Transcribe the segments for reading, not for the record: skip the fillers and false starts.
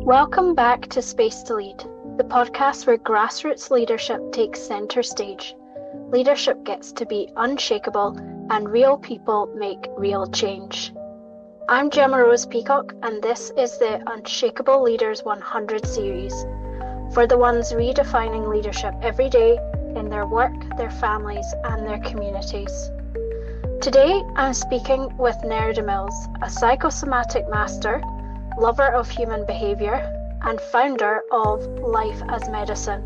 Welcome back to Space to Lead, the podcast where grassroots leadership takes centre stage. Leadership gets to be unshakable and real people make real change. I'm Gemma Rose Peacock and this is the Unshakable Leaders 100 series, for the ones redefining leadership every day in their work, their families and their communities. Today I'm speaking with Nerida Mills, a Psychosomatic Master, lover of human behaviour and founder of Life as Medicine.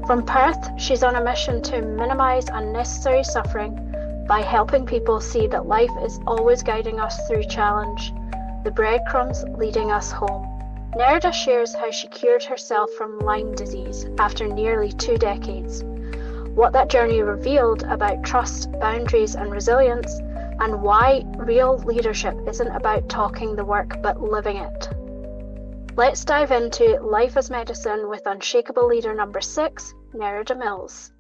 From Perth, she's on a mission to minimise unnecessary suffering by helping people see that life is always guiding us through challenge, the breadcrumbs leading us home. Nerida shares how she cured herself from Lyme disease after nearly 2 decades, what that journey revealed about trust, boundaries and resilience, and why real leadership isn't about talking the work but living it. Let's dive into Life as Medicine with Unshakable Leader number 6, Nerida Mills.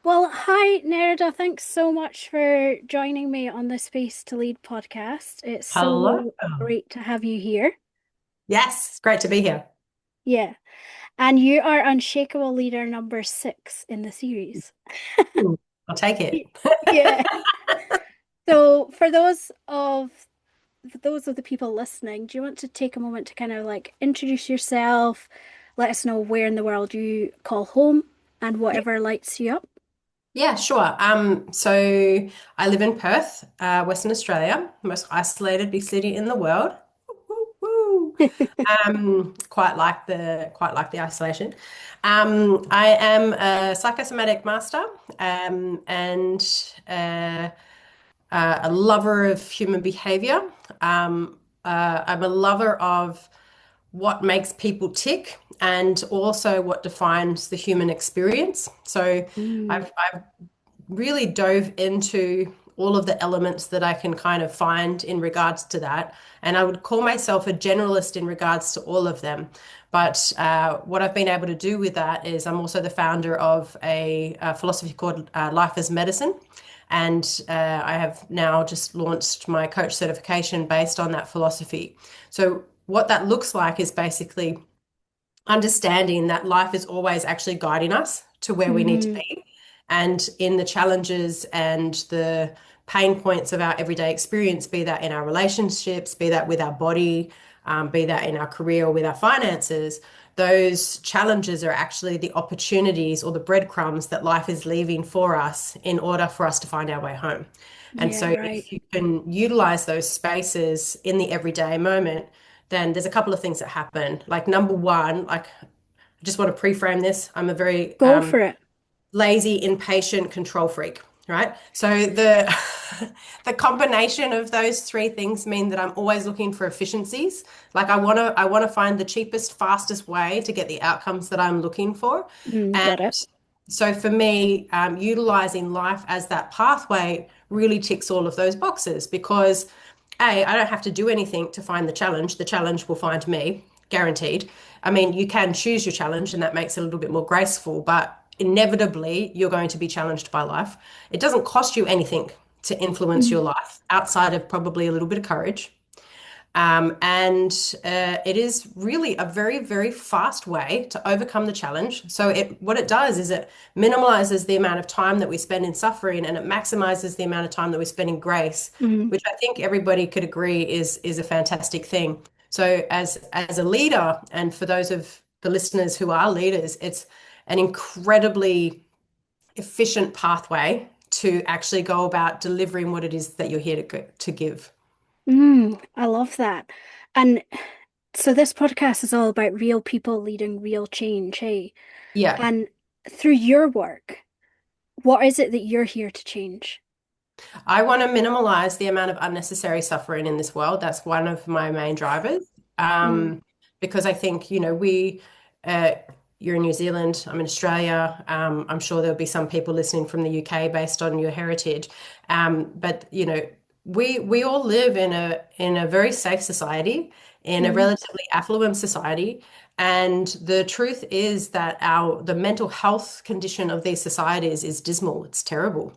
Well, hi Nerida, thanks so much for joining me on the Space to Lead podcast. It's Hello. so great to have you here. Yes, it's great to be here. Yeah, and you are Unshakable Leader number 6 in the series. I'll take it. Yeah. So for those of the people listening, do you want to take a moment to kind of like introduce yourself, let us know where in the world you call home and whatever lights you up? Yeah, sure. So I live in Perth, Western Australia, the most isolated big city in the world. Woo, woo, woo. Quite like the isolation. I am a psychosomatic master, and a lover of human behavior. I'm a lover of what makes people tick and also what defines the human experience. So Mm, I've really dove into all of the elements that I can kind of find in regards to that. And I would call myself a generalist in regards to all of them. But what I've been able to do with that is I'm also the founder of a philosophy called Life as Medicine. And I have now just launched my coach certification based on that philosophy. So what that looks like is basically understanding that life is always actually guiding us to where we need to mhm. be. And in the challenges and the pain points of our everyday experience, be that in our relationships, be that with our body, be that in our career or with our finances, those challenges are actually the opportunities or the breadcrumbs that life is leaving for us in order for us to find our way home. And Yeah, so right. if you can utilize those spaces in the everyday moment, then there's a couple of things that happen. Like number one, like I just want to pre-frame this. I'm a very Go for it. lazy, impatient control freak, right? So the the combination of those three things mean that I'm always looking for efficiencies. Like I want to find the cheapest, fastest way to get the outcomes that I'm looking for. And Get it. so for me, utilizing life as that pathway really ticks all of those boxes because I don't have to do anything to find the challenge. The challenge will find me, guaranteed. I mean, you can choose your challenge, and that makes it a little bit more graceful, but inevitably, you're going to be challenged by life. It doesn't cost you anything to influence your Mm, life outside of probably a little bit of courage. And it is really a very, very fast way to overcome the challenge. So what it does is it minimalizes the amount of time that we spend in suffering and it maximizes the amount of time that we spend in grace, mm. which I think everybody could agree is a fantastic thing. So as a leader, and for those of the listeners who are leaders, it's an incredibly efficient pathway to actually go about delivering what it is that you're here to give. I love that. And so this podcast is all about real people leading real change, hey? Yeah. And through your work, what is it that you're here to change? I want to minimize the amount of unnecessary suffering in this world. That's one of my main drivers. Mm, Because I think, uh, you're in New Zealand, I'm in Australia. I'm sure there'll be some people listening from the UK based on your heritage. But we all live in a very safe society, in a mm, relatively affluent society. And the truth is that the mental health condition of these societies is dismal. It's terrible.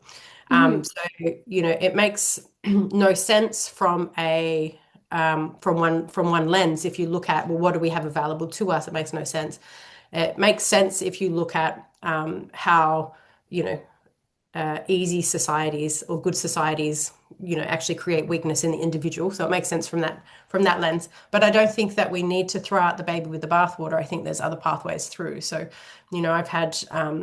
mm, So it makes no sense from a from one lens. If you look at, well, what do we have available to us? It makes no sense. It makes sense if you look at how, you know, easy societies or good societies, you know, actually create weakness in the individual. So it makes sense from that lens. But I don't think that we need to throw out the baby with the bathwater. I think there's other pathways through. So, you know, I've had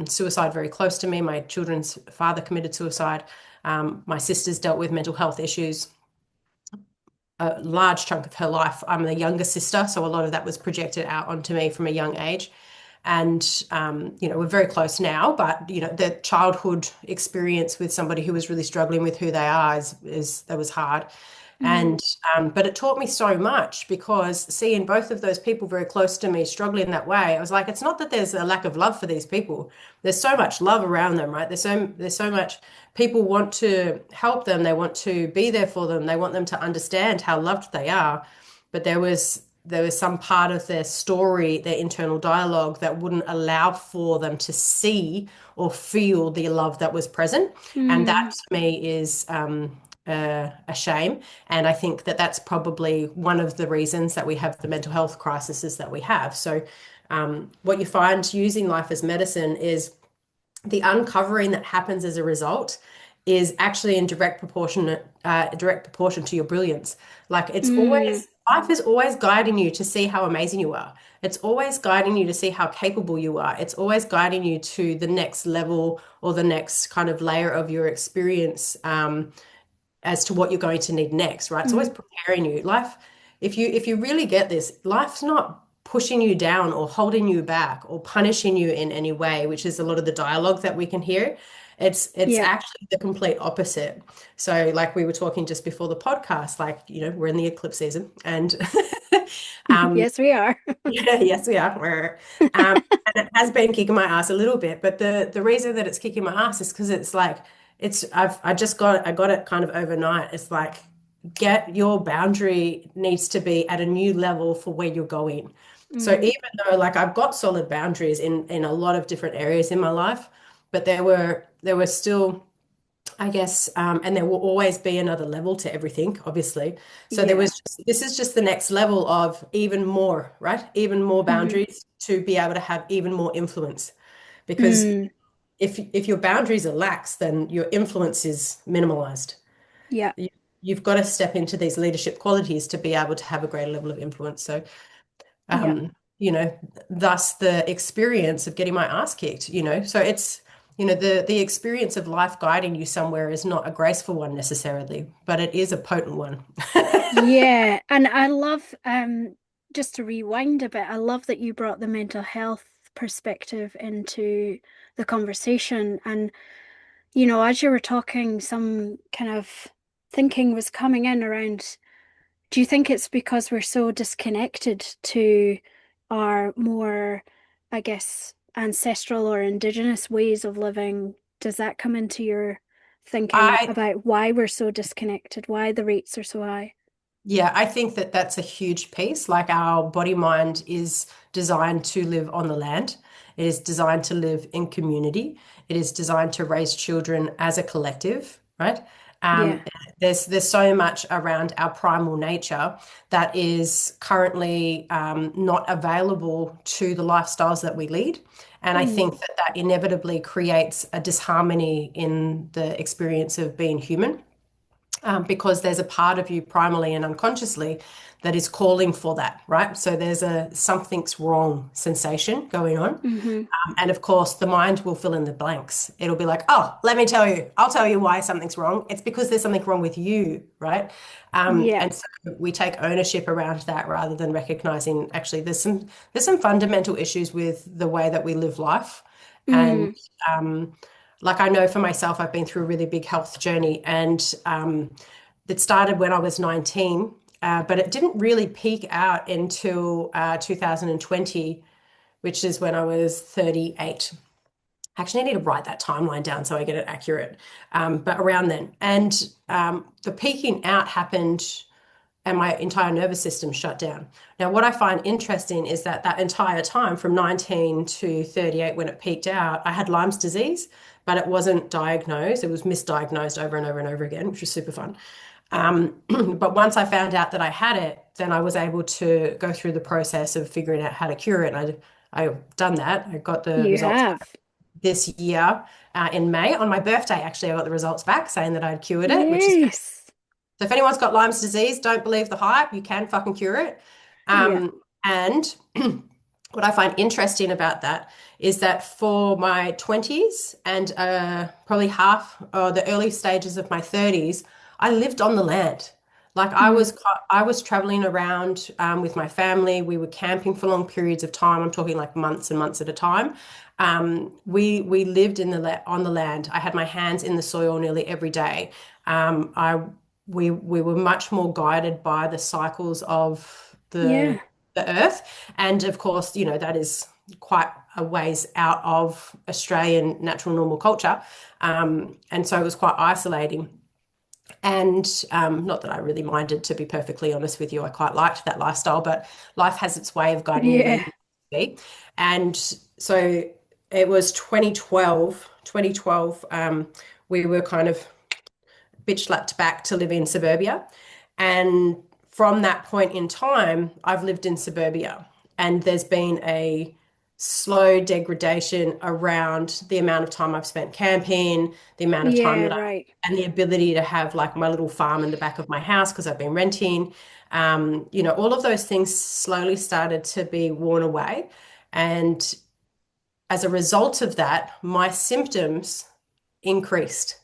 suicide very close to me. My children's father committed suicide. My sister's dealt with mental health issues a large chunk of her life. I'm the younger sister, so a lot of that was projected out onto me from a young age. And, you know, we're very close now, but, you know, the childhood experience with somebody who was really struggling with who they are is that was hard. Mm. And, but it taught me so much because seeing both of those people very close to me struggling that way, I was like, it's not that there's a lack of love for these people. There's so much love around them, right? There's so much people want to help them. They want to be there for them. They want them to understand how loved they are. But there was some part of their story, their internal dialogue that wouldn't allow for them to see or feel the love that was present. And that Mm. to me is a shame. And I think that that's probably one of the reasons that we have the mental health crises that we have. So, what you find using life as medicine is the uncovering that happens as a result is actually in direct proportion to your brilliance. Like it's Mm. always, life is always guiding you to see how amazing you are. It's always guiding you to see how capable you are. It's always guiding you to the next level or the next kind of layer of your experience, as to what you're going to need next, right? It's always Mm. preparing you. Life, if you really get this, life's not pushing you down or holding you back or punishing you in any way, which is a lot of the dialogue that we can hear. It's Yeah. actually the complete opposite. So, like we were talking just before the podcast, like, you know, we're in the eclipse season and um Yes, we are. yeah, yes, we are. And it has been kicking my ass a little bit, but the reason that it's kicking my ass is because it's like I got it kind of overnight. It's like get your boundary needs to be at a new level for where you're going. So Mm. even though like I've got solid boundaries in a lot of different areas in my life, but there were still I guess, and there will always be another level to everything, obviously. So Yeah. this is just the next level of even more, right? Even more Hmm. boundaries to be able to have even more influence. Because Mm. if your boundaries are lax, then your influence is minimalized. Yeah. You, you've got to step into these leadership qualities to be able to have a greater level of influence. So Yeah. you know, thus the experience of getting my ass kicked, you know. So it's, you know, the experience of life guiding you somewhere is not a graceful one necessarily, but it is a potent one. Yeah. And I love, just to rewind a bit, I love that you brought the mental health perspective into the conversation. And, you know, as you were talking, some kind of thinking was coming in around, do you think it's because we're so disconnected to our more, I guess, ancestral or indigenous ways of living? Does that come into your thinking I about why we're so disconnected, why the rates are so high? Yeah, I think that that's a huge piece. Like our body mind is designed to live on the land. It is designed to live in community. It is designed to raise children as a collective, right? Yeah. Um, there's so much around our primal nature that is currently not available to the lifestyles that we lead. And I Mm. think that that inevitably creates a disharmony in the experience of being human because there's a part of you primally and unconsciously that is calling for that, right? So there's a something's wrong sensation going on. Hmm. And of course, the mind will fill in the blanks. It'll be like, oh, let me tell you, I'll tell you why something's wrong. It's because there's something wrong with you, right? Yeah. And so we take ownership around that rather than recognizing actually there's some fundamental issues with the way that we live life. And Mm. like I know for myself, I've been through a really big health journey, and it started when I was 19, but it didn't really peak out until 2020, which is when I was 38. Actually, I need to write that timeline down so I get it accurate. But around then, and the peaking out happened and my entire nervous system shut down. Now, what I find interesting is that that entire time from 19 to 38, when it peaked out, I had Lyme's disease, but it wasn't diagnosed. It was misdiagnosed over and over and over again, which was super fun. But once I found out that I had it, then I was able to go through the process of figuring out how to cure it. And I've done that. I got the You results have. this year in May. On my birthday, actually, I got the results back saying that I'd cured it, which is great. Yes. So if anyone's got Lyme's disease, don't believe the hype. You can fucking cure it. Yeah. And what I find interesting about that is that for my 20s and probably half or the early stages of my 30s, I lived on the land. Like Mm. I was traveling around with my family. We were camping for long periods of time. I'm talking like months and months at a time. We lived in on the land. I had my hands in the soil nearly every day. I we were much more guided by the cycles of Yeah. the earth, and of course, that is quite a ways out of Australian natural normal culture, and so it was quite isolating. And not that I really minded, to be perfectly honest with you, I quite liked that lifestyle, but life has its way of guiding you where you Yeah. need to be. And so it was 2012, we were kind of bitch slapped back to live in suburbia. And from that point in time, I've lived in suburbia. And there's been a slow degradation around the amount of time I've spent camping, the amount of time Yeah, that I, right. and the ability to have like my little farm in the back of my house because I've been renting. All of those things slowly started to be worn away. And as a result of that, my symptoms increased.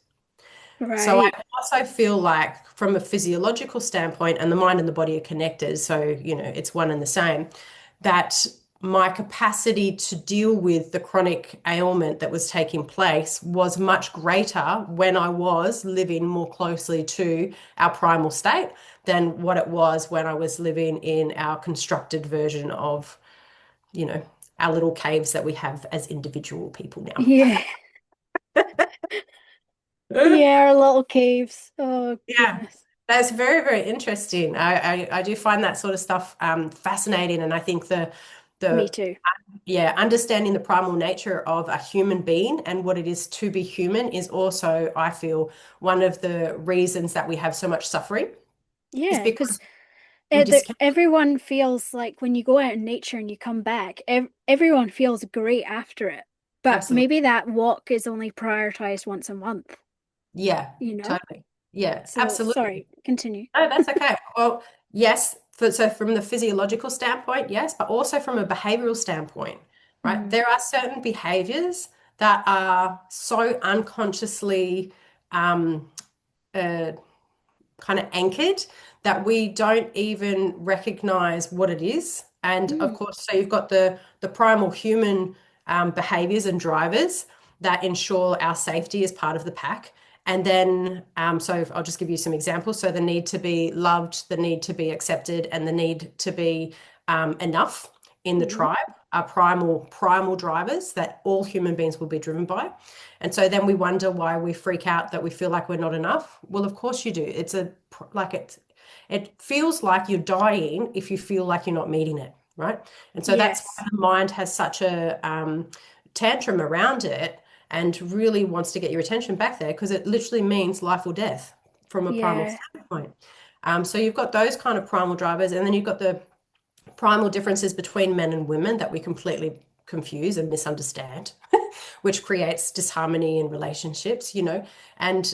So I Right. also feel like from a physiological standpoint, and the mind and the body are connected, so it's one and the same, that my capacity to deal with the chronic ailment that was taking place was much greater when I was living more closely to our primal state than what it was when I was living in our constructed version of, you know, our little caves that we have as individual people Yeah. now. Yeah, our little caves. Oh, Yeah, goodness. that's very, very interesting. I do find that sort of stuff fascinating, and I think Me the too. yeah, understanding the primal nature of a human being and what it is to be human is also, I feel, one of the reasons that we have so much suffering is Yeah, because because we discount. everyone feels like when you go out in nature and you come back, everyone feels great after it. But Absolutely. maybe that walk is only prioritized once a month, Yeah, you know? totally. Yeah, So, absolutely. sorry, continue. No, that's okay. Well, yes, so from the physiological standpoint, yes, but also from a behavioral standpoint, right? Mm. There are certain behaviors that are so unconsciously um, uh, kind of anchored that we don't even recognize what it is. And of Mm. course, so you've got the primal human behaviors and drivers that ensure our safety as part of the pack. And then, so I'll just give you some examples. So the need to be loved, the need to be accepted, and the need to be enough in the Hmm. tribe are primal drivers that all human beings will be driven by. And so then we wonder why we freak out that we feel like we're not enough. Well, of course you do. It feels like you're dying if you feel like you're not meeting it, right? And so that's Yes. why the mind has such a tantrum around it and really wants to get your attention back there because it literally means life or death from a primal Yeah. standpoint. So you've got those kind of primal drivers, and then you've got the primal differences between men and women that we completely confuse and misunderstand, which creates disharmony in relationships, and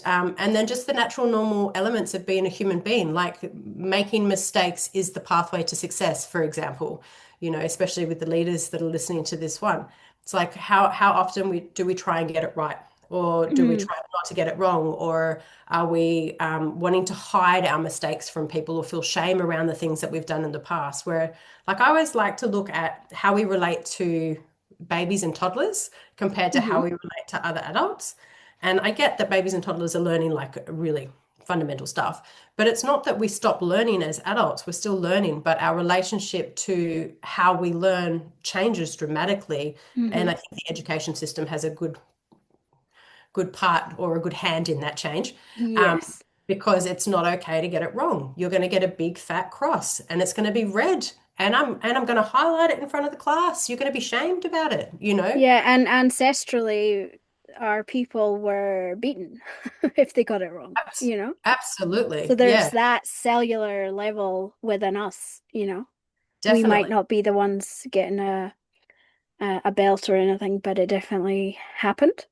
then just the natural normal elements of being a human being, like making mistakes is the pathway to success, for example, especially with the leaders that are listening to this one. It's like how often do we try and get it right? Or do we Mm. try not to get it wrong? Or are we wanting to hide our mistakes from people or feel shame around the things that we've done in the past? Where, like, I always like to look at how we relate to babies and toddlers compared to how Hmm. we relate to other adults. And I get that babies and toddlers are learning like really fundamental stuff, but it's not that we stop learning as adults. We're still learning, but our relationship to how we learn changes dramatically. And Hmm. I think the education system has a good part or a good hand in that change. Um, Yes. because it's not okay to get it wrong. You're going to get a big fat cross and it's going to be red and I'm going to highlight it in front of the class. You're going to be shamed about it, you know? Yeah, and ancestrally, our people were beaten if they got it wrong, Abs- So Absolutely. there's Yeah, that cellular level within us. We might definitely. not be the ones getting a belt or anything, but it definitely happened.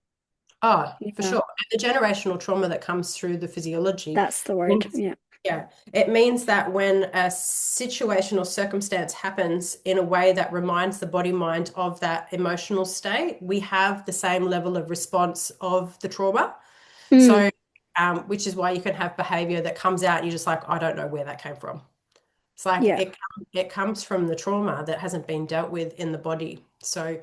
Oh, for Yeah, sure. And the generational trauma that comes through the physiology that's the word. means, Yeah. yeah, it means that when a situation or circumstance happens in a way that reminds the body mind of that emotional state, we have the same level of response of the trauma. Mm, So, which is why you can have behavior that comes out and you're just like, I don't know where that came from. It's like yeah, it comes from the trauma that hasn't been dealt with in the body. So,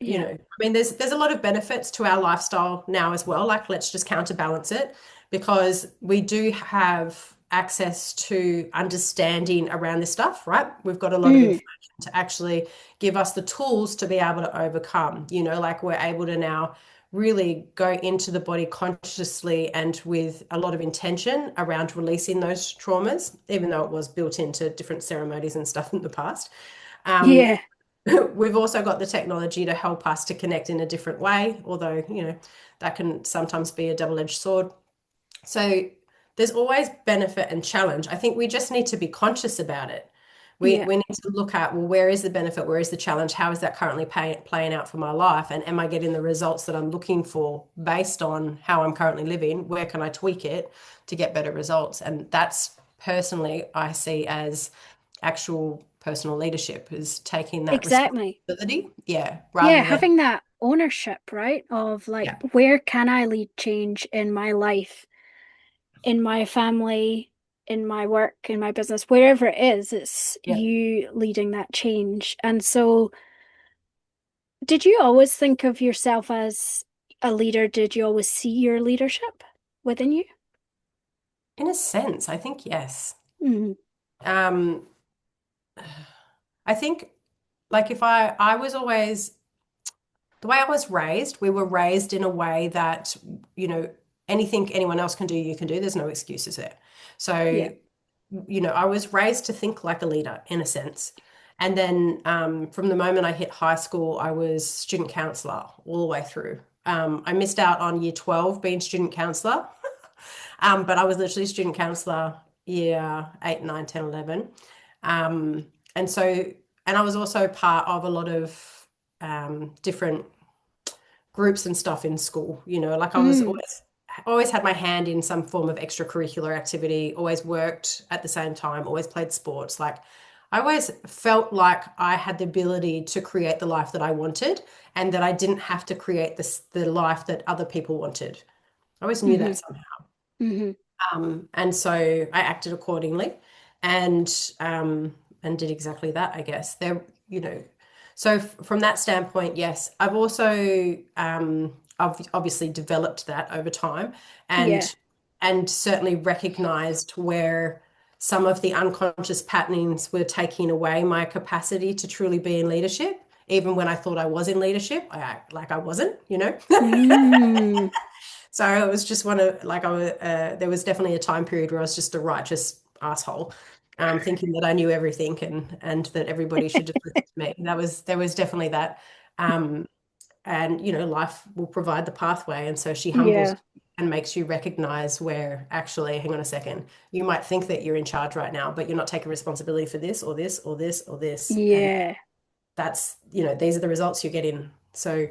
yeah. I mean, there's a lot of benefits to our lifestyle now as well. Like, let's just counterbalance it because we do have access to understanding around this stuff, right? We've got a lot of Mm, information to actually give us the tools to be able to overcome, like we're able to now really go into the body consciously and with a lot of intention around releasing those traumas, even though it was built into different ceremonies and stuff in the past. Um, yeah, We've also got the technology to help us to connect in a different way, although, that can sometimes be a double-edged sword. So there's always benefit and challenge. I think we just need to be conscious about it. We yeah. we need to look at, well, where is the benefit? Where is the challenge? How is that currently playing out for my life? And am I getting the results that I'm looking for based on how I'm currently living? Where can I tweak it to get better results? And that's personally, I see as actual personal leadership is taking that Exactly. responsibility, yeah, Yeah, rather than, having that ownership, right? Of like, yeah, where can I lead change in my life, in my family, in my work, in my business, wherever it is, it's yeah. you leading that change. And so, did you always think of yourself as a leader? Did you always see your leadership within you? In a sense, I think yes. Mm, Um, I think like if I was always the way I was raised, we were raised in a way that, you know, anything anyone else can do, you can do. There's no excuses there. yeah. So, I was raised to think like a leader in a sense. And then from the moment I hit high school, I was student counselor all the way through. I missed out on year 12 being student counselor, but I was literally student counselor year 8, 9, 10, 11. And so, and I was also part of a lot of different groups and stuff in school. Like I was Mm, always had my hand in some form of extracurricular activity, always worked at the same time, always played sports. Like I always felt like I had the ability to create the life that I wanted and that I didn't have to create the life that other people wanted. I always knew mm-hmm, that somehow. mm-hmm. And so I acted accordingly and and did exactly that, I guess. So from that standpoint, yes, I've also I've obviously developed that over time Yeah. and certainly recognized where some of the unconscious patternings were taking away my capacity to truly be in leadership. Even when I thought I was in leadership, I act like I wasn't. Mm, So it was just one of like there was definitely a time period where I was just a righteous asshole, thinking that I knew everything and that everybody should just listen to me. There was definitely that, um, and life will provide the pathway, and so she humbles yeah. you and makes you recognize where actually, hang on a second, you might think that you're in charge right now, but you're not taking responsibility for this or this or this or this, and Yeah. that's these are the results you're getting. So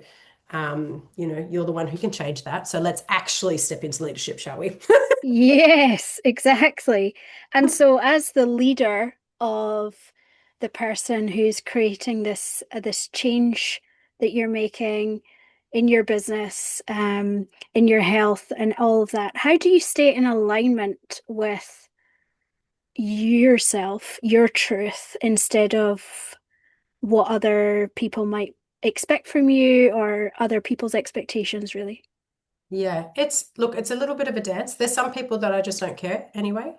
you're the one who can change that. So let's actually step into leadership, shall we? Yes, exactly. And so as the leader of the person who's creating this change that you're making in your business, in your health and all of that, how do you stay in alignment with yourself, your truth, instead of what other people might expect from you or other people's expectations, really? Yeah, it's a little bit of a dance. There's some people that I just don't care anyway,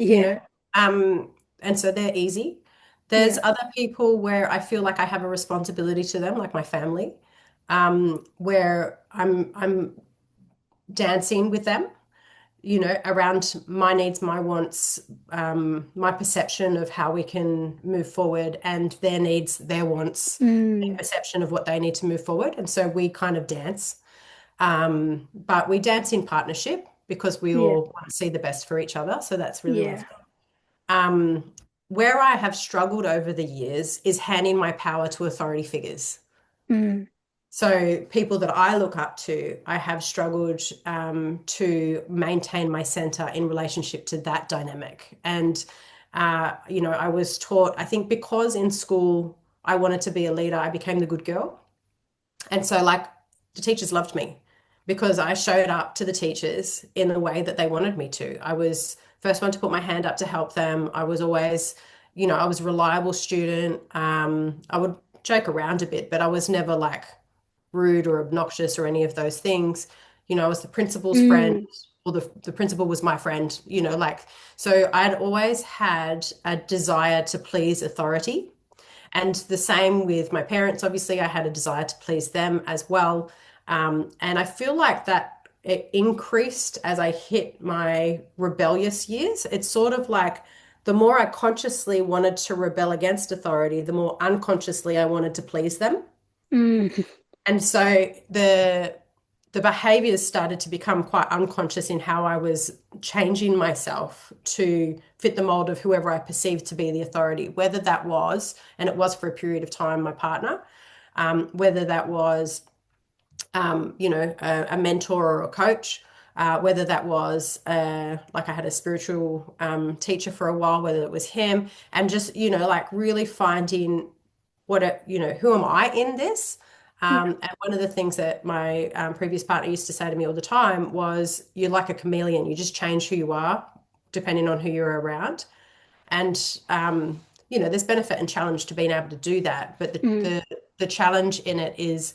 you Yeah, know, um, and so they're easy. There's yeah. other people where I feel like I have a responsibility to them, like my family, where I'm dancing with them, around my needs, my wants, my perception of how we can move forward, and their needs, their wants, their Mm, perception of what they need to move forward. And so we kind of dance. But we dance in partnership because we Yeah. all want to see the best for each other. So that's really Yeah. lovely. Um, where I have struggled over the years is handing my power to authority figures. Mm. So people that I look up to, I have struggled to maintain my center in relationship to that dynamic. And I was taught, I think because in school I wanted to be a leader, I became the good girl. And so like the teachers loved me because I showed up to the teachers in the way that they wanted me to. I was first one to put my hand up to help them. I was always, I was a reliable student. I would joke around a bit, but I was never like rude or obnoxious or any of those things. I was the principal's friend, Mm. or the principal was my friend, so I'd always had a desire to please authority. And the same with my parents. Obviously, I had a desire to please them as well. And I feel like that it increased as I hit my rebellious years. It's sort of like the more I consciously wanted to rebel against authority, the more unconsciously I wanted to please them. Mm. And so the behaviors started to become quite unconscious in how I was changing myself to fit the mold of whoever I perceived to be the authority, whether that was, and it was for a period of time, my partner, whether that was, a mentor or a coach, whether that was like I had a spiritual teacher for a while, whether it was him, and just, like really finding who am I in this? Yeah. And one of the things that my previous partner used to say to me all the time was, you're like a chameleon. You just change who you are depending on who you're around. And, there's benefit and challenge to being able to do that. But Mm. the challenge in it is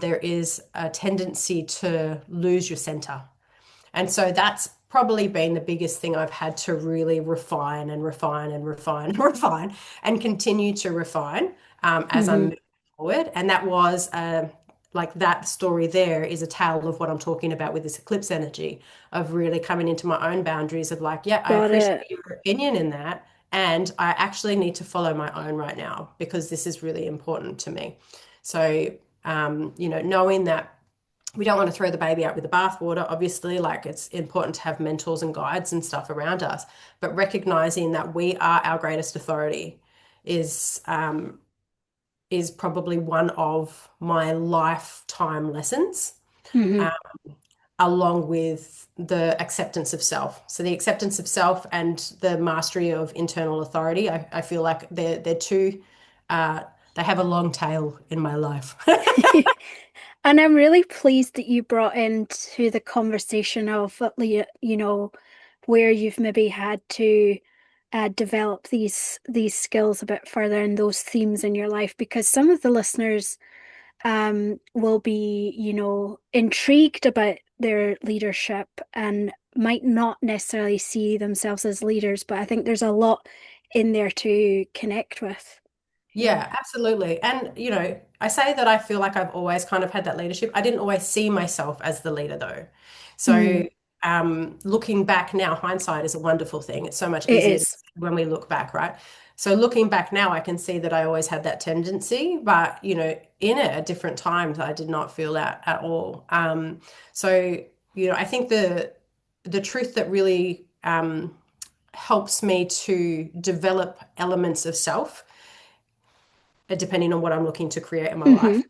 there is a tendency to lose your center. And so that's probably been the biggest thing I've had to really refine and refine and refine and refine and continue to refine as I'm Hmm. moving forward. And that was like that story there is a tale of what I'm talking about with this eclipse energy of really coming into my own boundaries of like, yeah, I Got appreciate it. your opinion in that. And I actually need to follow my own right now because this is really important to me. So, knowing that we don't want to throw the baby out with the bathwater. Obviously, like it's important to have mentors and guides and stuff around us, but recognizing that we are our greatest authority is is probably one of my lifetime lessons, Hmm. um, along with the acceptance of self. So the acceptance of self and the mastery of internal authority, I feel like they're two. Uh, they have a long tail in my life. And I'm really pleased that you brought into the conversation of, where you've maybe had to develop these skills a bit further and those themes in your life, because some of the listeners will be, intrigued about their leadership and might not necessarily see themselves as leaders, but I think there's a lot in there to connect with. Yeah. Yeah, absolutely. And, I say that I feel like I've always kind of had that leadership. I didn't always see myself as the leader, though. So, Mm, looking back now, hindsight is a wonderful thing. It's so much it easier is. when we look back, right? So, looking back now, I can see that I always had that tendency, but, in it at different times, I did not feel that at all. So, I think the truth that really helps me to develop elements of self depending on what I'm looking to create in my Hmm. life,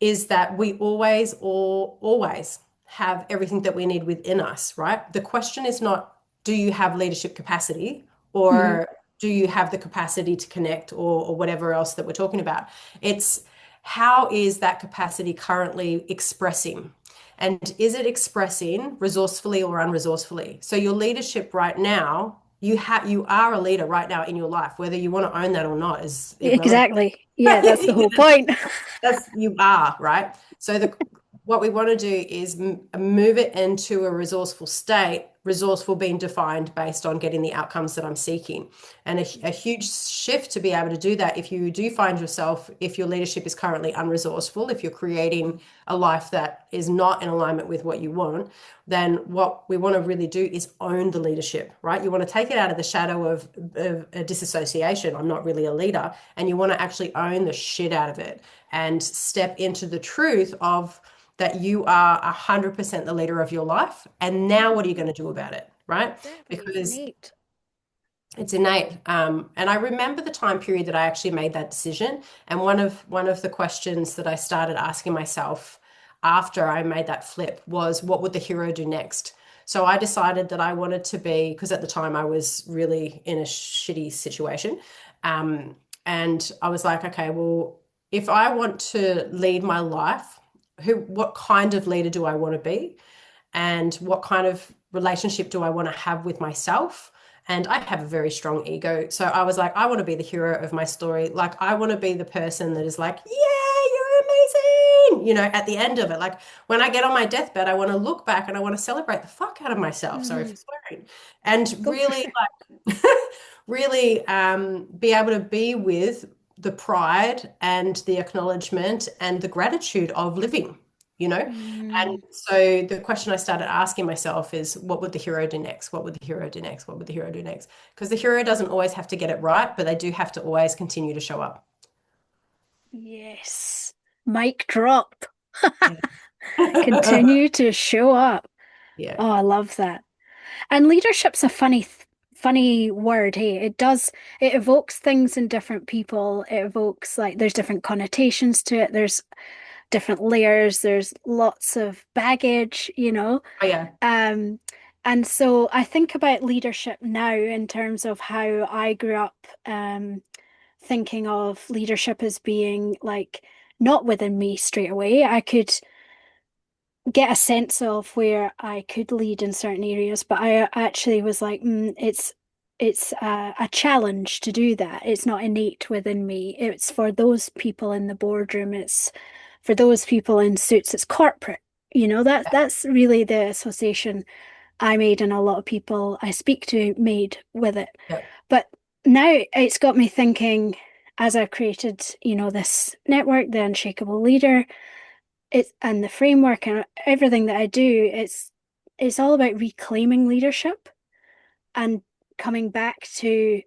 is that we always have everything that we need within us, right? The question is not, do you have leadership capacity Hmm. or do you have the capacity to connect or whatever else that we're talking about? It's how is that capacity currently expressing? And is it expressing resourcefully or unresourcefully? So your leadership right now, you are a leader right now in your life, whether you want to own that or not is irrelevant. Exactly. Yeah, that's the whole point. That's you are, right? So what we want to do is move it into a resourceful state, resourceful being defined based on getting the outcomes that I'm seeking. And a huge shift to be able to do that if you do find yourself, if your leadership is currently unresourceful, if you're creating a life that is not in alignment with what you want, then what we want to really do is own the leadership, right? You want to take it out of the shadow of a disassociation. I'm not really a leader. And you want to actually own the shit out of it and step into the truth of that you are 100% the leader of your life. And now what are you going to do about it? Right? Exactly, it's Because innate. it's innate. And I remember the time period that I actually made that decision. And one of the questions that I started asking myself after I made that flip was, what would the hero do next? So I decided that I wanted to be, because at the time I was really in a shitty situation. Um, and I was like, okay, well, if I want to lead my life, what kind of leader do I want to be? And what kind of relationship do I want to have with myself? And I have a very strong ego. So I was like, I want to be the hero of my story. Like, I want to be the person that is like, yeah, you're amazing. At the end of it, like when I get on my deathbed, I want to look back and I want to celebrate the fuck out of myself. Sorry for Hmm. swearing. And Go for really, it. like, really be able to be with the pride and the acknowledgement and the gratitude of living, you know? And Mm, so the question I started asking myself is, what would the hero do next? What would the hero do next? What would the hero do next? Because the hero doesn't always have to get it right, but they do have to always continue to show up. yes. Mic drop. Yeah. Continue to show up. Yeah. Oh, I love that. And leadership's a funny word, hey. It evokes things in different people. It evokes like there's different connotations to it. There's different layers. There's lots of baggage. Oh, yeah. Um, and so I think about leadership now in terms of how I grew up, thinking of leadership as being like not within me straight away. I could get a sense of where I could lead in certain areas, but I actually was like, it's a challenge to do that. It's not innate within me. It's for those people in the boardroom. It's for those people in suits. It's corporate. That's really the association I made, and a lot of people I speak to made with it. Yeah. But now it's got me thinking, as I've created, this network, the Unshakable Leader, and the framework and everything that I do, it's all about reclaiming leadership and coming back to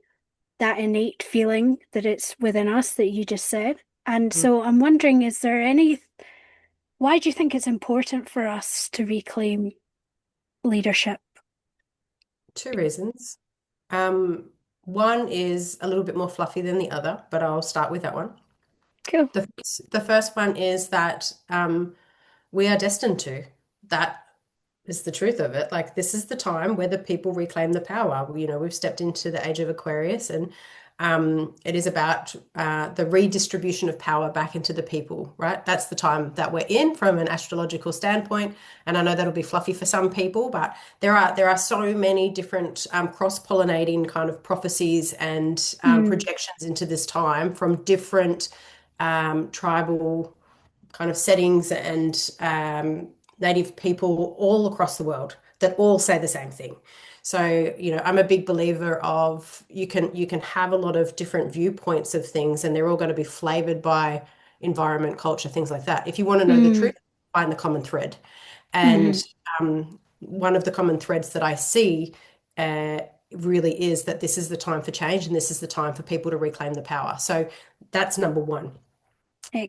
that innate feeling that it's within us that you just said. And Mm. so I'm wondering, why do you think it's important for us to reclaim leadership? Two reasons. One is a little bit more fluffy than the other, but I'll start with that one. Cool. The first one is that we are destined to. That is the truth of it. Like, this is the time where the people reclaim the power. We've stepped into the age of Aquarius, and it is about the redistribution of power back into the people, right? That's the time that we're in from an astrological standpoint. And I know that'll be fluffy for some people, but there are so many different cross-pollinating kind of prophecies and Mm, projections into this time from different tribal kind of settings and native people all across the world that all say the same thing. So, I'm a big believer of you can have a lot of different viewpoints of things, and they're all going to be flavored by environment, culture, things like that. If you want to know the mm, truth, find the common thread. And mm. one of the common threads that I see uh, really is that this is the time for change and this is the time for people to reclaim the power. So that's number one.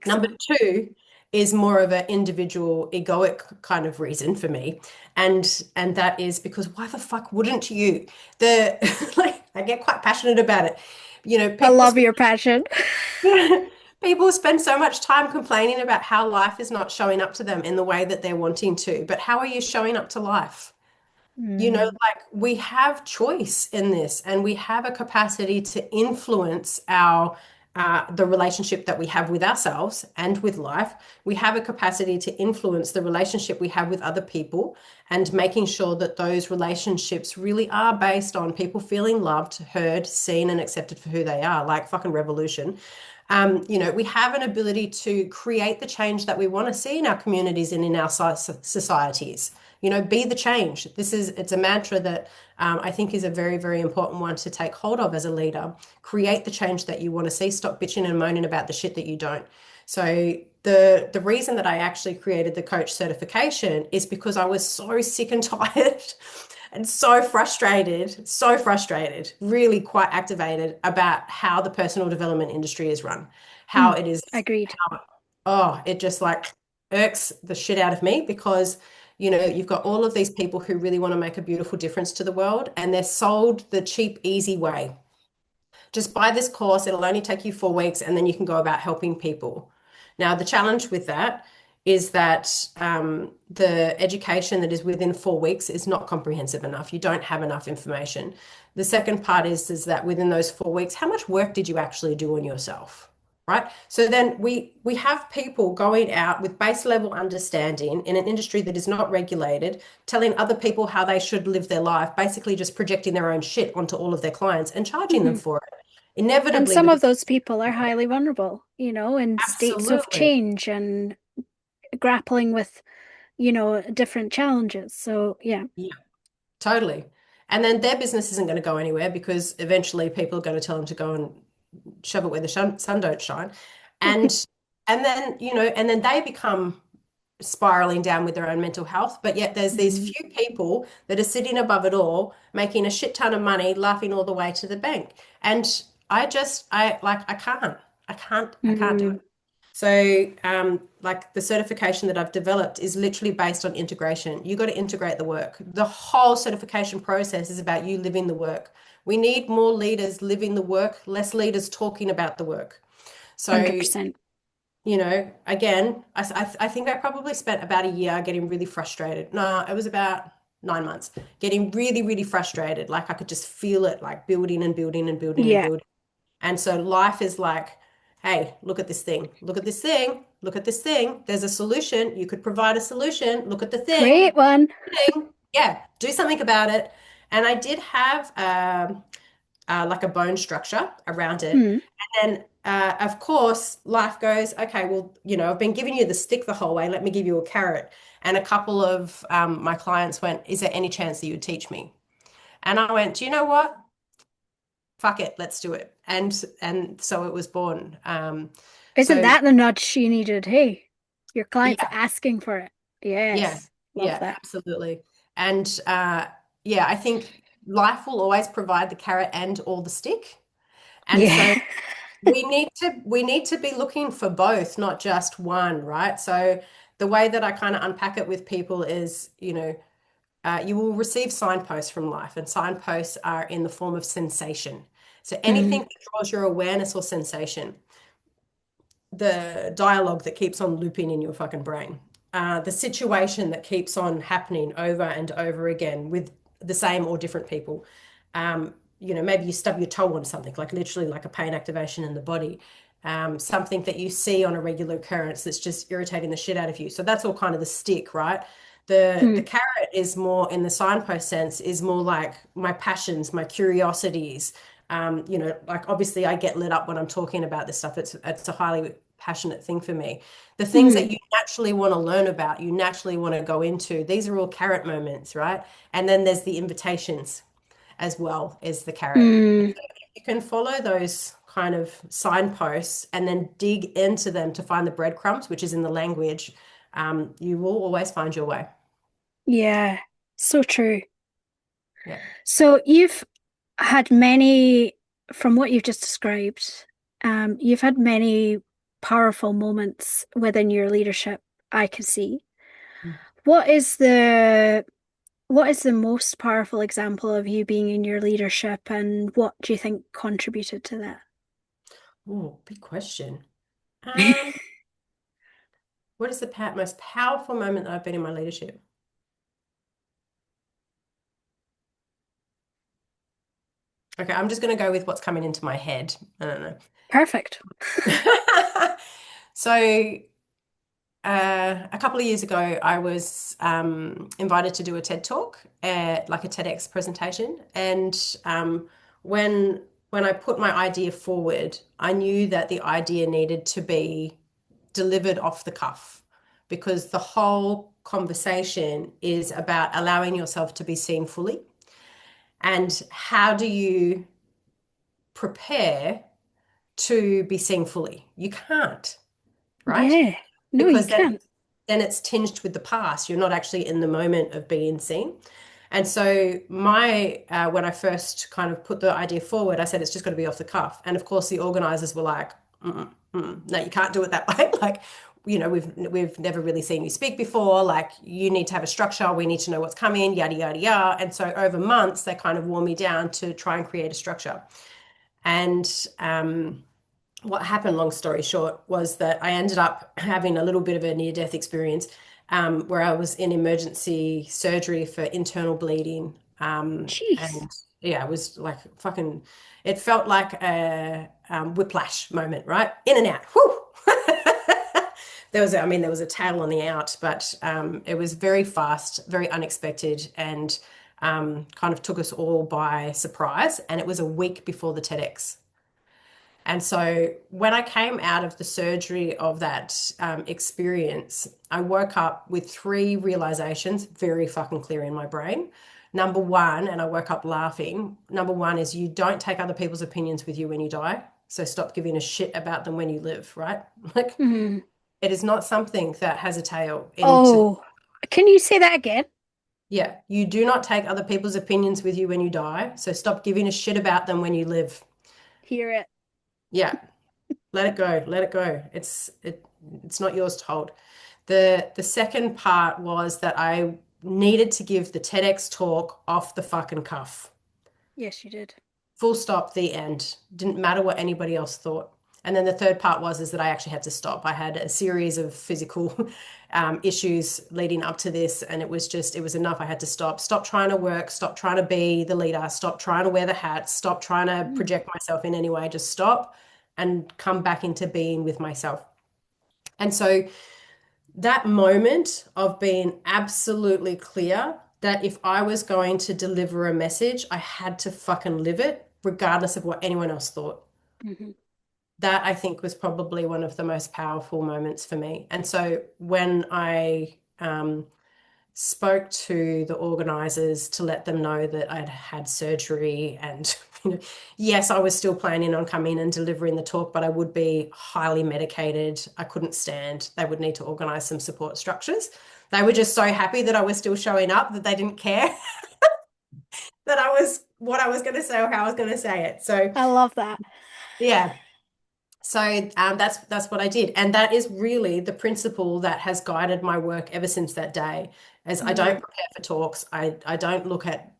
Number Excellent. two is more of an individual egoic kind of reason for me. And that is because why the fuck wouldn't you? The like I get quite passionate about it. I People love spend your passion. people spend so much time complaining about how life is not showing up to them in the way that they're wanting to. But how are you showing up to life? Mm, Like, we have choice in this, and we have a capacity to influence our the relationship that we have with ourselves and with life. We have a capacity to influence the relationship we have with other people, and making sure that those relationships really are based on people feeling loved, heard, seen, and accepted for who they are. Like fucking revolution. We have an ability to create the change that we want to see in our communities and in our societies. Be the change. It's a mantra that I think is a very, very important one to take hold of as a leader. Create the change that you want to see. Stop bitching and moaning about the shit that you don't. So the reason that I actually created the coach certification is because I was so sick and tired and so frustrated, really quite activated about how the personal development industry is run, how mm. it is, Agreed. how, oh, it just like irks the shit out of me because, you've got all of these people who really want to make a beautiful difference to the world, and they're sold the cheap, easy way. Just buy this course, it'll only take you 4 weeks, and then you can go about helping people. Now, the challenge with that is that the education that is within 4 weeks is not comprehensive enough. You don't have enough information. The second part is that within those 4 weeks, how much work did you actually do on yourself? Right. So then we have people going out with base level understanding in an industry that is not regulated, telling other people how they should live their life, basically just projecting their own shit onto all of their clients and charging them Mhm. for it. And Inevitably, some the of those people are highly vulnerable, in states of absolutely. change and grappling with, different challenges. So, yeah. Yeah, totally. And then their business isn't going to go anywhere because eventually people are going to tell them to go and shove it where the sun don't shine. And and then they become spiraling down with their own mental health. But yet there's these Mhm. few people that are sitting above it all, making a shit ton of money, laughing all the way to the bank. And I can't do it. Mhm. So, like the certification that I've developed is literally based on integration. You got to integrate the work. The whole certification process is about you living the work. We need more leaders living the work, less leaders talking about the work. So, 100%. again, I think I probably spent about a year getting really frustrated. No, it was about 9 months, getting really, really frustrated. Like I could just feel it like building and building and building and Yeah. building. And so life is like, hey, look at this thing, look at this thing, look at this thing. There's a solution. You could provide a solution. Look at the thing. Great one. Thing. Yeah, do something about it. And I did have like a bone structure around it. Hmm. And then, of course, life goes, okay, well, I've been giving you the stick the whole way. Let me give you a carrot. And a couple of my clients went, is there any chance that you would teach me? And I went, do you know what? Fuck it, let's do it. And so it was born. Isn't So that the nudge you needed? Hey, your client's yeah, asking for it. yeah, Yes. Love yeah, that. absolutely. And yeah, I think life will always provide the carrot and or the stick. And Yeah. so we need to be looking for both, not just one, right? So the way that I kind of unpack it with people is, you will receive signposts from life, and signposts are in the form of sensation. So anything Mm. that draws your awareness or sensation, the dialogue that keeps on looping in your fucking brain, the situation that keeps on happening over and over again with the same or different people. Maybe you stub your toe on something, like literally like a pain activation in the body. Something that you see on a regular occurrence that's just irritating the shit out of you. So that's all kind of the stick, right? The Mm. carrot is more in the signpost sense, is more like my passions, my curiosities. Like obviously I get lit up when I'm talking about this stuff. It's a highly passionate thing for me. The things Mm. that you naturally want to learn about, you naturally want to go into, these are all carrot moments, right? And then there's the invitations as well as the carrot. Mm. You can follow those kind of signposts and then dig into them to find the breadcrumbs, which is in the language. You will always find your way. Yeah. So true. Yeah. So you've had many, from what you've just described, you've had many powerful moments within your leadership, I can see. What is the what is the most powerful example of you being in your leadership, and what do you think contributed to that? Oh, big question. Um, what is the most powerful moment that I've been in my leadership? Okay, I'm just going to go with what's coming into my head. I don't know. Perfect. So, a couple of years ago, I was invited to do a TED talk, like a TEDx presentation. And when when I put my idea forward, I knew that the idea needed to be delivered off the cuff because the whole conversation is about allowing yourself to be seen fully. And how do you prepare to be seen fully? You can't, right? Yeah. No, you Because then can't. then it's tinged with the past. You're not actually in the moment of being seen. And so my when I first kind of put the idea forward, I said it's just got to be off the cuff. And of course, the organizers were like, no, you can't do it that way. Like we've never really seen you speak before. Like, you need to have a structure. We need to know what's coming, yada, yada, yada. And so over months, they kind of wore me down to try and create a structure. And what happened, long story short, was that I ended up having a little bit of a near-death experience, where I was in emergency surgery for internal bleeding. Jeez. And yeah, it was like fucking, it felt like a whiplash moment, right? In and out. Whew. There was a tail on the out, but it was very fast, very unexpected, and kind of took us all by surprise. And it was a week before the TEDx. And so when I came out of the surgery of that experience, I woke up with three realizations very fucking clear in my brain. Number one, and I woke up laughing. Number one is, you don't take other people's opinions with you when you die. So stop giving a shit about them when you live, right? Like, Mm. it is not something that has a tail into. Oh, can you say that again? Yeah, you do not take other people's opinions with you when you die. So stop giving a shit about them when you live. Hear it. Yeah. Let it go. Let it go. It's not yours to hold. The second part was that I needed to give the TEDx talk off the fucking cuff. Yes, you did. Full stop, the end. Didn't matter what anybody else thought. And then the third part was is that I actually had to stop. I had a series of physical issues leading up to this, and it was enough. I had to stop. Stop trying to work. Stop trying to be the leader. Stop trying to wear the hat. Stop trying to Mm. project myself in any way. Just stop and come back into being with myself. And so that moment of being absolutely clear that if I was going to deliver a message, I had to fucking live it, regardless of what anyone else thought. Mhm. That, I think, was probably one of the most powerful moments for me. And so when I spoke to the organizers to let them know that I'd had surgery, and yes, I was still planning on coming and delivering the talk, but I would be highly medicated. I couldn't stand. They would need to organize some support structures. They were just so happy that I was still showing up that they didn't care that I was what I was going to say or how I was going to say it. So I love that. yeah. So that's what I did, and that is really the principle that has guided my work ever since that day. As I don't Mm. prepare for talks, I don't look at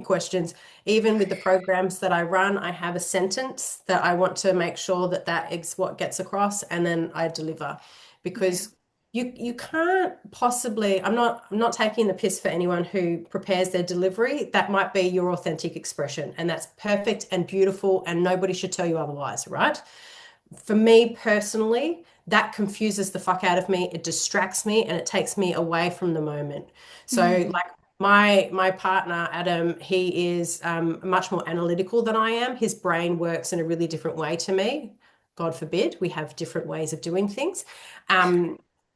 questions. Even with the programs that I run, I have a sentence that I want to make sure that that is what gets across, and then I deliver, Yeah. because you can't possibly. I'm not taking the piss for anyone who prepares their delivery. That might be your authentic expression, and that's perfect and beautiful, and nobody should tell you otherwise, right? For me personally, that confuses the fuck out of me. It distracts me and it takes me away from the moment. So, Mm. like, my partner Adam, he is much more analytical than I am. His brain works in a really different way to me. God forbid we have different ways of doing things.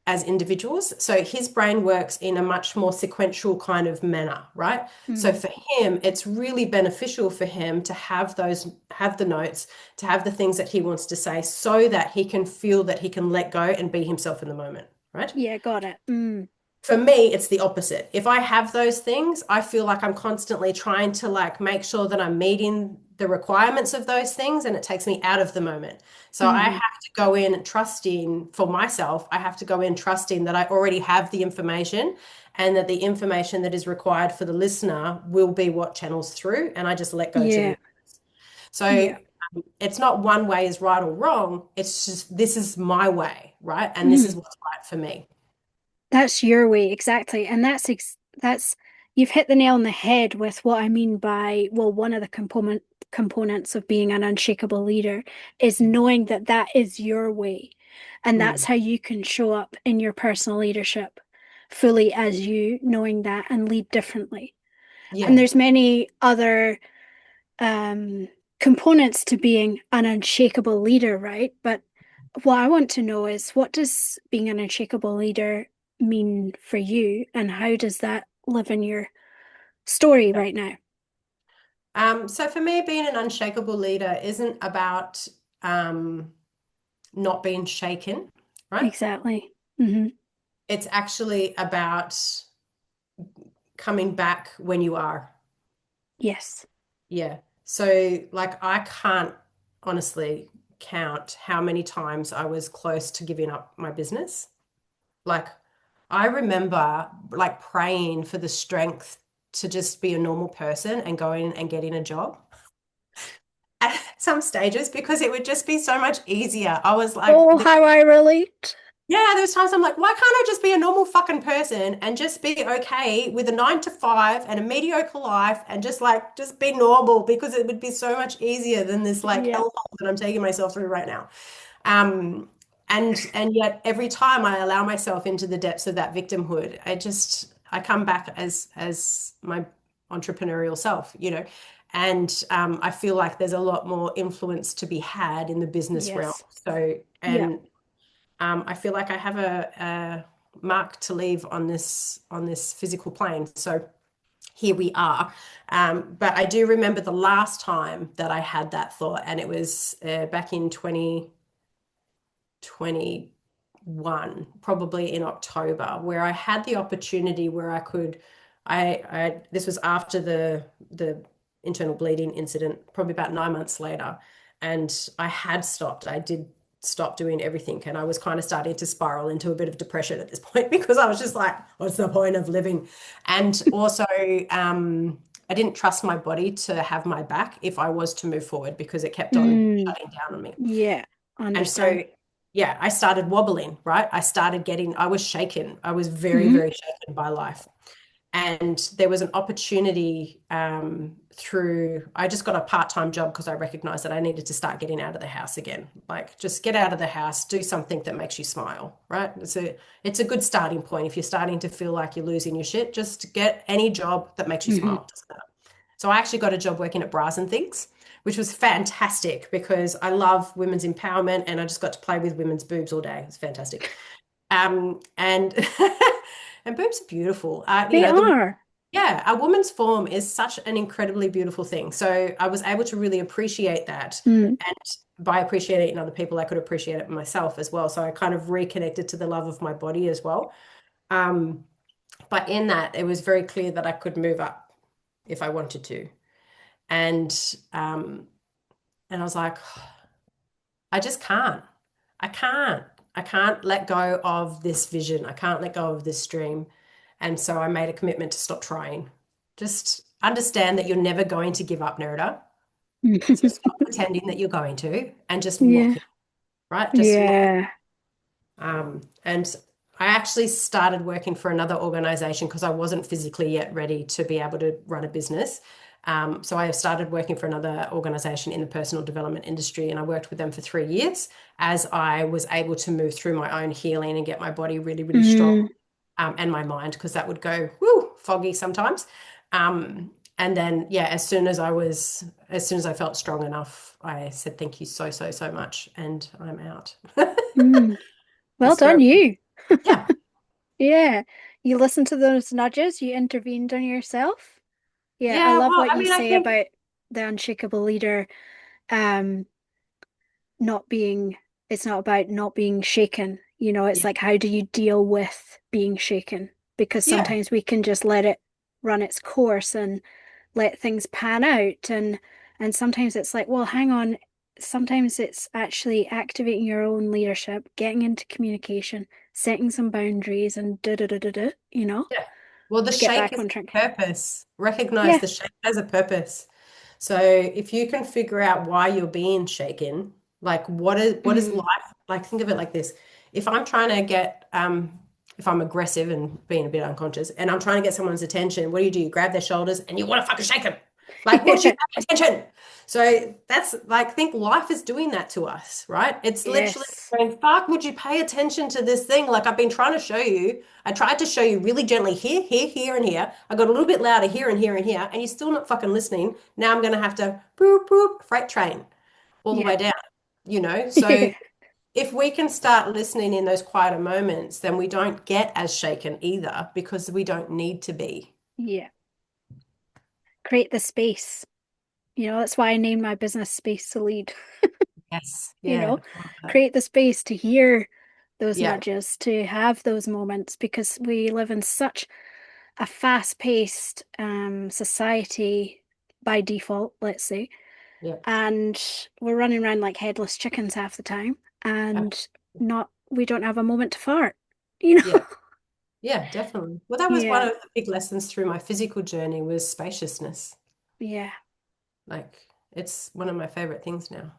As individuals. So his brain works in a much more sequential kind of manner, right? So Mm. for him, it's really beneficial for him to have the notes, to have the things that he wants to say, so that he can feel that he can let go and be himself in the moment, right? Yeah, got it. Mm. For me, it's the opposite. If I have those things, I feel like I'm constantly trying to like make sure that I'm meeting the requirements of those things, and it takes me out of the moment. So I Mhm. have to go in trusting for myself. I have to go in trusting that I already have the information, and that the information that is required for the listener will be what channels through, and I just let go to the. Yeah. So Yeah. it's not one way is right or wrong. It's just, this is my way, right? And this Mm. is what's right for me. That's your way, exactly. And that's you've hit the nail on the head with what I mean by, well, one of the components of being an unshakable leader is knowing that that is your way. And that's Mm. how you can show up in your personal leadership fully as you, knowing that, and lead differently. And Yeah. there's many other um components to being an unshakable leader, right? But what I want to know is, what does being an unshakable leader mean for you, and how does that live in your story right now? So for me, being an unshakable leader isn't about um, not being shaken, right? Exactly. Hmm. It's actually about coming back when you are. Yes. Yeah. So like, I can't honestly count how many times I was close to giving up my business. Like, I remember like praying for the strength to just be a normal person and going and getting a job at some stages because it would just be so much easier. I was like, Oh, how I relate. yeah, there's times I'm like, why can't I just be a normal fucking person and just be okay with a 9 to 5 and a mediocre life and just be normal because it would be so much easier than this like Yeah. hellhole that I'm taking myself through right now. Um, and yet every time I allow myself into the depths of that victimhood, I come back as my entrepreneurial self, and I feel like there's a lot more influence to be had in the business realm. Yes. So, Yeah. and I feel like I have a mark to leave on this physical plane. So here we are. But I do remember the last time that I had that thought, and it was back in 2021, probably in October, where I had the opportunity where I could, this was after the internal bleeding incident, probably about 9 months later, and I had stopped. I did stop doing everything, and I was kind of starting to spiral into a bit of depression at this point because I was just like, what's the point of living? And also, I didn't trust my body to have my back if I was to move forward because it kept on shutting down on me. Yeah. And Understand. so, yeah, I started wobbling, right? I was shaken. I was very, Mm-hmm. very shaken by life. And there was an opportunity I just got a part-time job because I recognized that I needed to start getting out of the house again. Like, just get out of the house, do something that makes you smile, right? It's a good starting point. If you're starting to feel like you're losing your shit, just get any job that makes you Mm-hmm. smile. Doesn't matter. So I actually got a job working at Bras and Things, which was fantastic because I love women's empowerment and I just got to play with women's boobs all day. It's fantastic. And and boobs are beautiful. They are. Yeah, a woman's form is such an incredibly beautiful thing. So I was able to really appreciate that. Mm. And by appreciating it in other people, I could appreciate it myself as well. So I kind of reconnected to the love of my body as well. Um, but in that, it was very clear that I could move up if I wanted to. And um, and I was like, I just can't. I can't. I can't let go of this vision. I can't let go of this dream. And so I made a commitment to stop trying. Just understand that you're never going to give up, Nerida. So stop pretending that you're going to and just Yeah. lock it, right? Just lock it. Yeah. And I actually started working for another organization because I wasn't physically yet ready to be able to run a business. So I started working for another organization in the personal development industry, and I worked with them for 3 years as I was able to move through my own healing and get my body really, really strong, and my mind, because that would go foggy sometimes. And then, yeah, as soon as I felt strong enough, I said, thank you so, so, so much. And I'm out. Well It's done, very, you. yeah. Yeah. You listened to those nudges, you intervened on yourself. Yeah, I Yeah. love Well, what I you mean, I say think, about the unshakable leader, um, not being, it's not about not being shaken. It's yeah, like, how do you deal with being shaken? Because yeah, sometimes we can just let it run its course and let things pan out. And sometimes it's like, well, hang on. Sometimes it's actually activating your own leadership, getting into communication, setting some boundaries and yeah. Well, the to get shake back is on track. a purpose. Recognize Yeah. the shake has a purpose. So if you can figure out why you're being shaken, like what is Mm. life like? Think of it like this. If I'm trying to get if I'm aggressive and being a bit unconscious and I'm trying to get someone's attention, what do? You grab their shoulders and you want to fucking shake them. Like, would you pay attention? So that's like, think life is doing that to us, right? It's literally Yes. going, fuck, would you pay attention to this thing? Like, I've been trying to show you. I tried to show you really gently here, here, here, and here. I got a little bit louder here and here and here, and you're still not fucking listening. Now I'm going to have to boop, boop, freight train all the Yeah. way down. So if we can start listening in those quieter moments, then we don't get as shaken either because we don't need to be. Yeah. Create the space. That's why I named my business Space to Lead. Yes. you Yeah. know, I love that. create the space to hear those Yeah. nudges, to have those moments, because we live in such a fast-paced society by default, let's say. Yeah. and we're running around like headless chickens half the time, and not we don't have a moment to fart, you know? Yeah. Yeah, definitely. Well, that was one Yeah, of the big lessons through my physical journey was spaciousness. yeah. Like it's one of my favorite things now.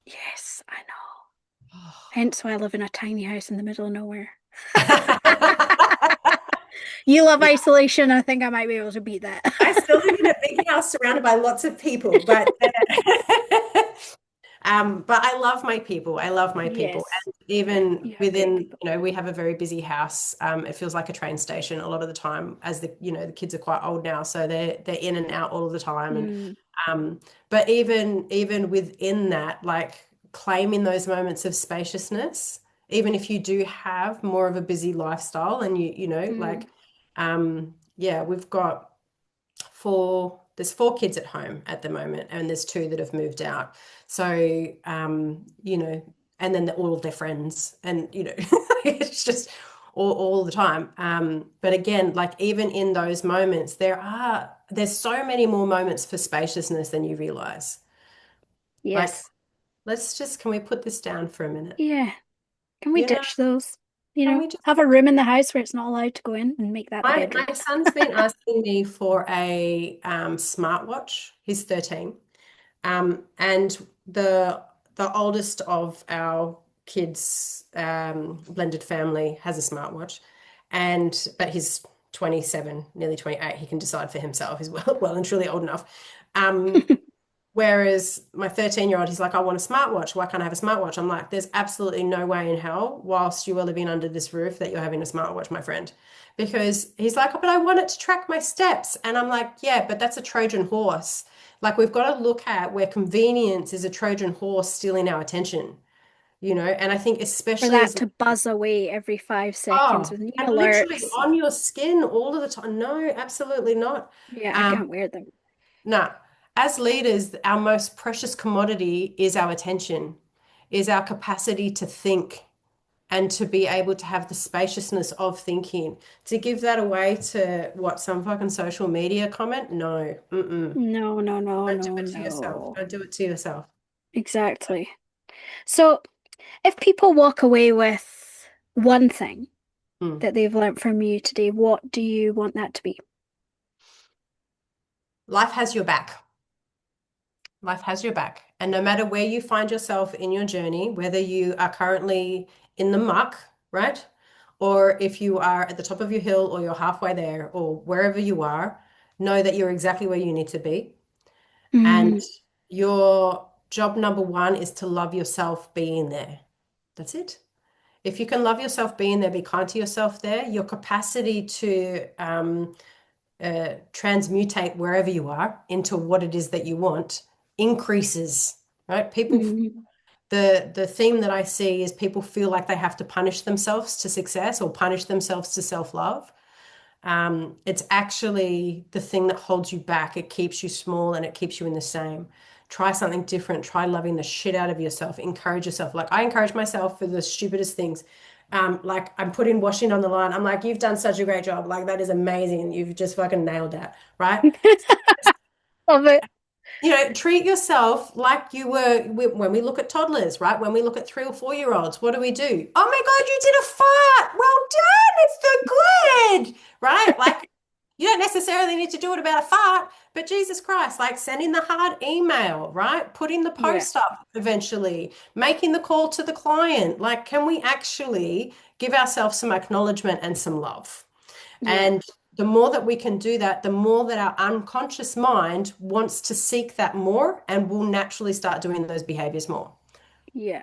Yes, I know. Hence why I live in a tiny house in the middle of nowhere. You love Yeah, isolation. I think I might be able to beat that. I still live in a big house surrounded by lots of people, but but I love my people. I love my people. Yes. And Yeah, even you have great within, people. we have a very busy house. It feels like a train station a lot of the time as the kids are quite old now, so they're in and out all of the time. And Mm, um, but even within that, like claiming those moments of spaciousness, even if you do have more of a busy lifestyle and mm, yeah, there's four kids at home at the moment, and there's two that have moved out. So, and then all of their friends, and it's just all the time. But again, like even in those moments, there's so many more moments for spaciousness than you realize. Like, yes. can we put this down for a minute? Yeah. Can we You know, ditch those? You can know, we just have a room in the house where it's not allowed to go in and make that the bedroom. my son's been asking me for a smartwatch. He's 13. And the oldest of our kids' blended family has a smartwatch, but he's 27, nearly 28. He can decide for himself. He's well and truly old enough. Whereas my 13-year-old, he's like, I want a smartwatch. Why can't I have a smartwatch? I'm like, there's absolutely no way in hell, whilst you are living under this roof, that you're having a smartwatch, my friend. Because he's like, but I want it to track my steps. And I'm like, yeah, but that's a Trojan horse. Like, we've got to look at where convenience is a Trojan horse stealing our attention, And I think, For especially that as, to buzz away every 5 seconds oh, with new and literally alerts. on your skin all of the time. No, absolutely not. Yeah, I Um, can't wear them. No, as leaders, our most precious commodity is our attention, is our capacity to think and to be able to have the spaciousness of thinking. To give that away to what, some fucking social media comment? No, mm-mm. No, no, no, Don't do no, it to yourself. no. Don't do it to yourself. Exactly. So if people walk away with one thing Mm. that they've learned from you today, what do you want that to be? Life has your back. Life has your back. And no matter where you find yourself in your journey, whether you are currently in the muck, right? Or if you are at the top of your hill or you're halfway there or wherever you are, know that you're exactly where you need to be. And Mm, your job number one is to love yourself being there. That's it. If you can love yourself being there, be kind to yourself there, your capacity to transmutate wherever you are into what it is that you want increases, right? mm, The theme that I see is people feel like they have to punish themselves to success or punish themselves to self-love. It's actually the thing that holds you back. It keeps you small and it keeps you in the same. Try something different. Try loving the shit out of yourself. Encourage yourself. Like I encourage myself for the stupidest things. Like I'm putting washing on the line. I'm like, you've done such a great job. Like that is amazing. You've just fucking nailed that, right? love it. Treat yourself like you were when we look at toddlers, right? When we look at 3 or 4-year-olds, what do we do? Oh my God, you did a fart. Well done. It's so good, right? Like you don't necessarily need to do it about a fart, but Jesus Christ, like sending the hard email, right? Putting the Yeah, post up eventually, making the call to the client. Like, can we actually give ourselves some acknowledgement and some love? yeah, And the more that we can do that, the more that our unconscious mind wants to seek that more and will naturally start doing those behaviors more. yeah,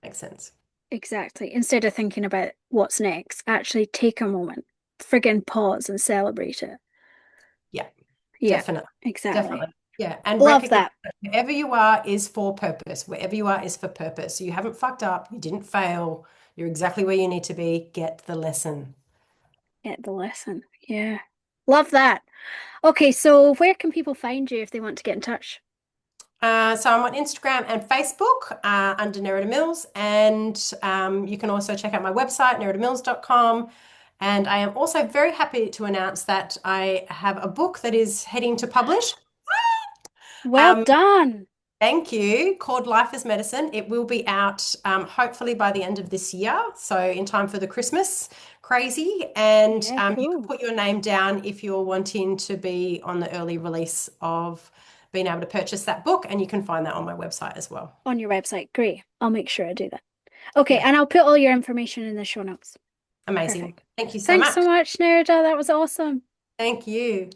Makes sense. exactly. Instead of thinking about what's next, actually take a moment, friggin' pause and celebrate it. Yeah, Yeah, definitely. exactly. Definitely. Yeah. And Love recognize that. that wherever you are is for purpose. Wherever you are is for purpose. So you haven't fucked up. You didn't fail. You're exactly where you need to be. Get the lesson. Get the lesson. Yeah. Love that. Okay, so where can people find you if they want to get in touch? So I'm on Instagram and Facebook under Nerida Mills, and you can also check out my website, neridamills.com. And I am also very happy to announce that I have a book that is heading to publish. Well Um, done. Thank you. Called Life is Medicine. It will be out hopefully by the end of this year, so in time for the Christmas crazy. And Yeah, you can cool. put your name down if you're wanting to be on the early release of being able to purchase that book, and you can find that on my website as well. On your website. Great. I'll make sure I do that. Okay, Yeah, and I'll put all your information in the show notes. amazing. Perfect. Thank you so Thanks so much. much, Nerida. That was awesome. Thank you.